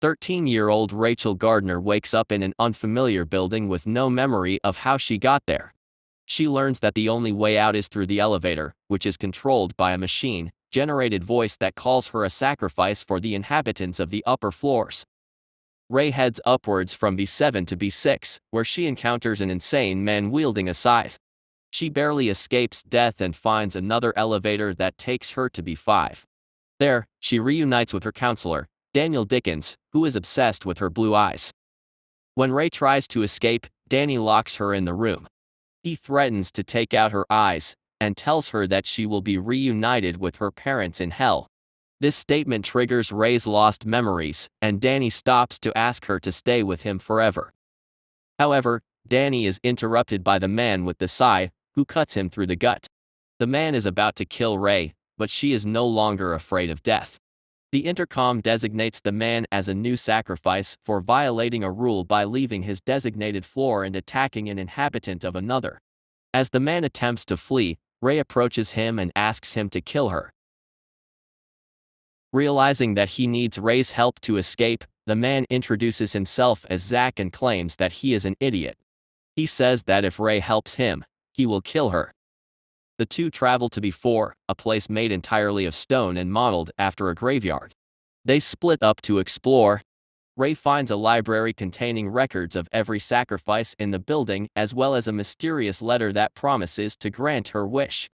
13-year-old Rachel Gardner wakes up in an unfamiliar building with no memory of how she got there. She learns that the only way out is through the elevator, which is controlled by a machine-generated voice that calls her a sacrifice for the inhabitants of the upper floors. Ray heads upwards from B7 to B6, where she encounters an insane man wielding a scythe. She barely escapes death and finds another elevator that takes her to B5. There, she reunites with her counselor, Daniel Dickens, who is obsessed with her blue eyes. When Ray tries to escape, Danny locks her in the room. He threatens to take out her eyes, and tells her that she will be reunited with her parents in hell. This statement triggers Ray's lost memories, and Danny stops to ask her to stay with him forever. However, Danny is interrupted by the man with the scythe, who cuts him through the gut. The man is about to kill Ray, but she is no longer afraid of death. The intercom designates the man as a new sacrifice for violating a rule by leaving his designated floor and attacking an inhabitant of another. As the man attempts to flee, Ray approaches him and asks him to kill her. Realizing that he needs Ray's help to escape, the man introduces himself as Zack and claims that he is an idiot. He says that if Ray helps him, he will kill her. The two travel to B4, a place made entirely of stone and modeled after a graveyard. They split up to explore. Ray finds a library containing records of every sacrifice in the building as well as a mysterious letter that promises to grant her wish.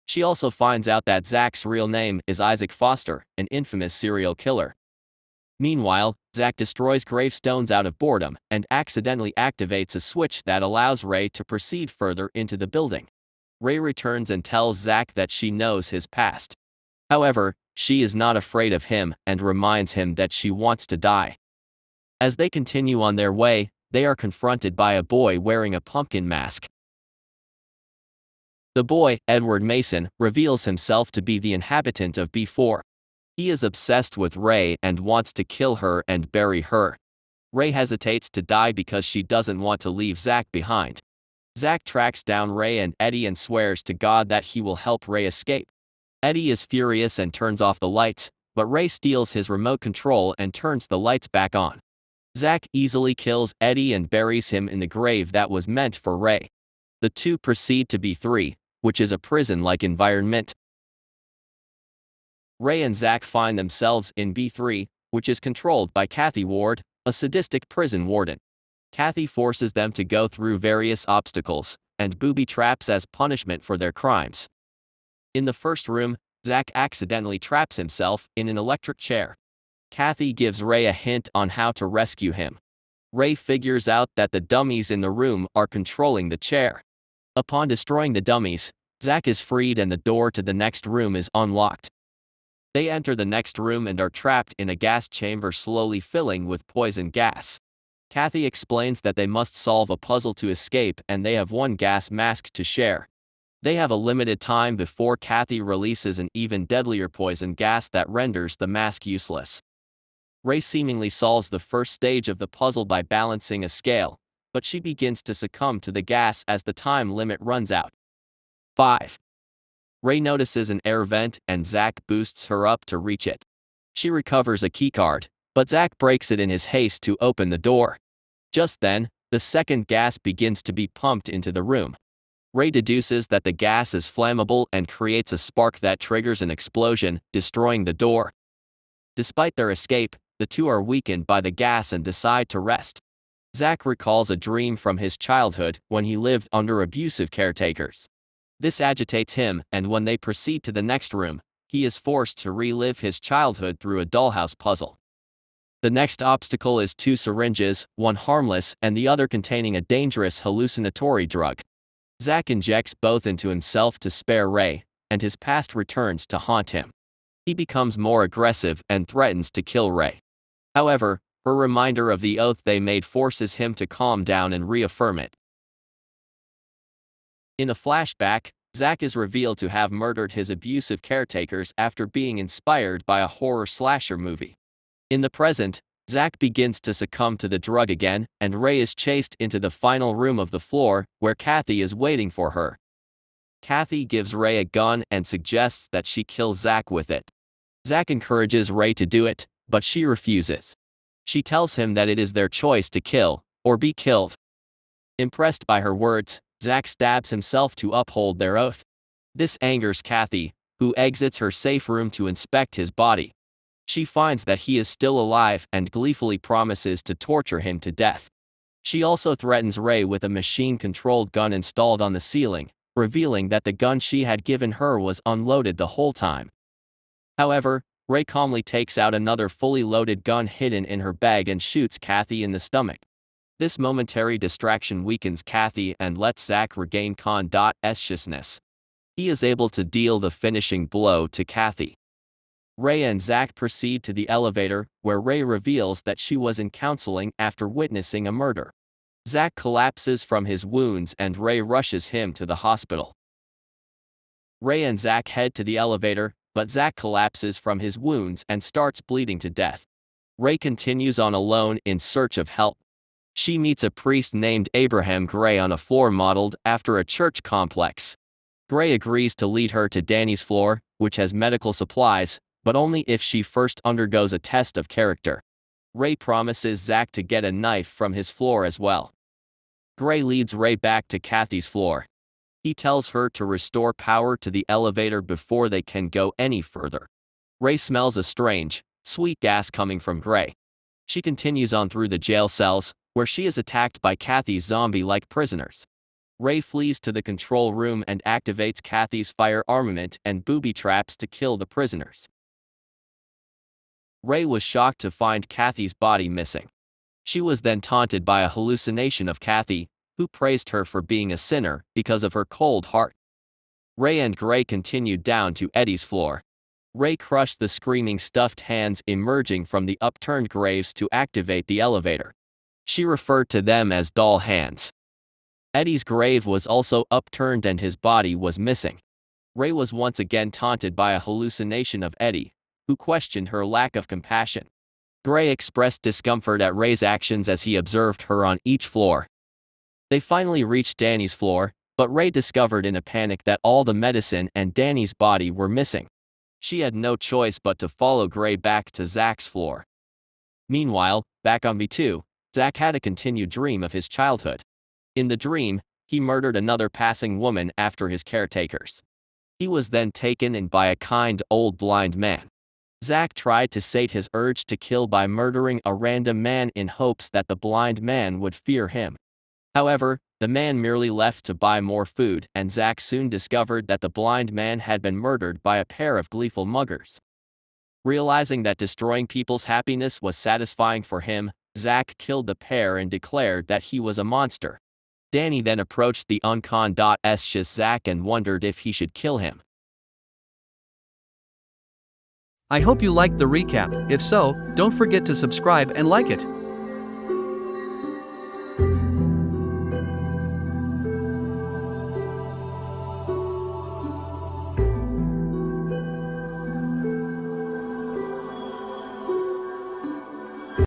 She also finds out that Zack's real name is Isaac Foster, an infamous serial killer. Meanwhile, Zack destroys gravestones out of boredom and accidentally activates a switch that allows Ray to proceed further into the building. Ray returns and tells Zack that she knows his past. However, she is not afraid of him and reminds him that she wants to die. As they continue on their way, they are confronted by a boy wearing a pumpkin mask. The boy, Edward Mason, reveals himself to be the inhabitant of B4. He is obsessed with Ray and wants to kill her and bury her. Ray hesitates to die because she doesn't want to leave Zack behind. Zack tracks down Ray and Eddie and swears to God that he will help Ray escape. Eddie is furious and turns off the lights, but Ray steals his remote control and turns the lights back on. Zack easily kills Eddie and buries him in the grave that was meant for Ray. The two proceed to B3, which is a prison-like environment. Ray and Zack find themselves in B3, which is controlled by Kathy Ward, a sadistic prison warden. Kathy forces them to go through various obstacles and booby traps as punishment for their crimes. In the first room, Zack accidentally traps himself in an electric chair. Kathy gives Ray a hint on how to rescue him. Ray figures out that the dummies in the room are controlling the chair. Upon destroying the dummies, Zack is freed and the door to the next room is unlocked. They enter the next room and are trapped in a gas chamber slowly filling with poison gas. Kathy explains that they must solve a puzzle to escape and they have one gas mask to share. They have a limited time before Kathy releases an even deadlier poison gas that renders the mask useless. Ray seemingly solves the first stage of the puzzle by balancing a scale, but she begins to succumb to the gas as the time limit runs out. 5. Ray notices an air vent and Zack boosts her up to reach it. She recovers a keycard, but Zack breaks it in his haste to open the door. Just then, the second gas begins to be pumped into the room. Ray deduces that the gas is flammable and creates a spark that triggers an explosion, destroying the door. Despite their escape, the two are weakened by the gas and decide to rest. Zack recalls a dream from his childhood when he lived under abusive caretakers. This agitates him, and when they proceed to the next room, he is forced to relive his childhood through a dollhouse puzzle. The next obstacle is two syringes, one harmless and the other containing a dangerous hallucinatory drug. Zack injects both into himself to spare Ray, and his past returns to haunt him. He becomes more aggressive and threatens to kill Ray. However, her reminder of the oath they made forces him to calm down and reaffirm it. In a flashback, Zack is revealed to have murdered his abusive caretakers after being inspired by a horror slasher movie. In the present, Zack begins to succumb to the drug again, and Ray is chased into the final room of the floor, where Kathy is waiting for her. Kathy gives Ray a gun and suggests that she kill Zack with it. Zack encourages Ray to do it, but she refuses. She tells him that it is their choice to kill, or be killed. Impressed by her words, Zack stabs himself to uphold their oath. This angers Kathy, who exits her safe room to inspect his body. She finds that he is still alive and gleefully promises to torture him to death. She also threatens Ray with a machine-controlled gun installed on the ceiling, revealing that the gun she had given her was unloaded the whole time. However, Ray calmly takes out another fully loaded gun hidden in her bag and shoots Kathy in the stomach. This momentary distraction weakens Kathy and lets Zack regain consciousness. He is able to deal the finishing blow to Kathy. Ray and Zack proceed to the elevator, where Ray reveals that she was in counseling after witnessing a murder. Zack collapses from his wounds and Ray rushes him to the hospital. Ray and Zack head to the elevator, but Zack collapses from his wounds and starts bleeding to death. Ray continues on alone in search of help. She meets a priest named Abraham Gray on a floor modeled after a church complex. Gray agrees to lead her to Danny's floor, which has medical supplies, but only if she first undergoes a test of character. Ray promises Zack to get a knife from his floor as well. Gray leads Ray back to Kathy's floor. He tells her to restore power to the elevator before they can go any further. Ray smells a strange, sweet gas coming from Gray. She continues on through the jail cells, where she is attacked by Kathy's zombie-like prisoners. Ray flees to the control room and activates Kathy's fire armament and booby traps to kill the prisoners. Ray was shocked to find Kathy's body missing. She was then taunted by a hallucination of Kathy, who praised her for being a sinner because of her cold heart. Ray and Gray continued down to Eddie's floor. Ray crushed the screaming stuffed hands emerging from the upturned graves to activate the elevator. She referred to them as doll hands. Eddie's grave was also upturned and his body was missing. Ray was once again taunted by a hallucination of Eddie, who questioned her lack of compassion. Gray expressed discomfort at Ray's actions as he observed her on each floor. They finally reached Danny's floor, but Ray discovered in a panic that all the medicine and Danny's body were missing. She had no choice but to follow Gray back to Zack's floor. Meanwhile, back on V2, Zack had a continued dream of his childhood. In the dream, he murdered another passing woman after his caretakers. He was then taken in by a kind old blind man. Zack tried to sate his urge to kill by murdering a random man in hopes that the blind man would fear him. However, the man merely left to buy more food, and Zack soon discovered that the blind man had been murdered by a pair of gleeful muggers. Realizing that destroying people's happiness was satisfying for him, Zack killed the pair and declared that he was a monster. Danny then approached the unconscious Zack and wondered if he should kill him. I hope you liked the recap. If so, don't forget to subscribe and like it.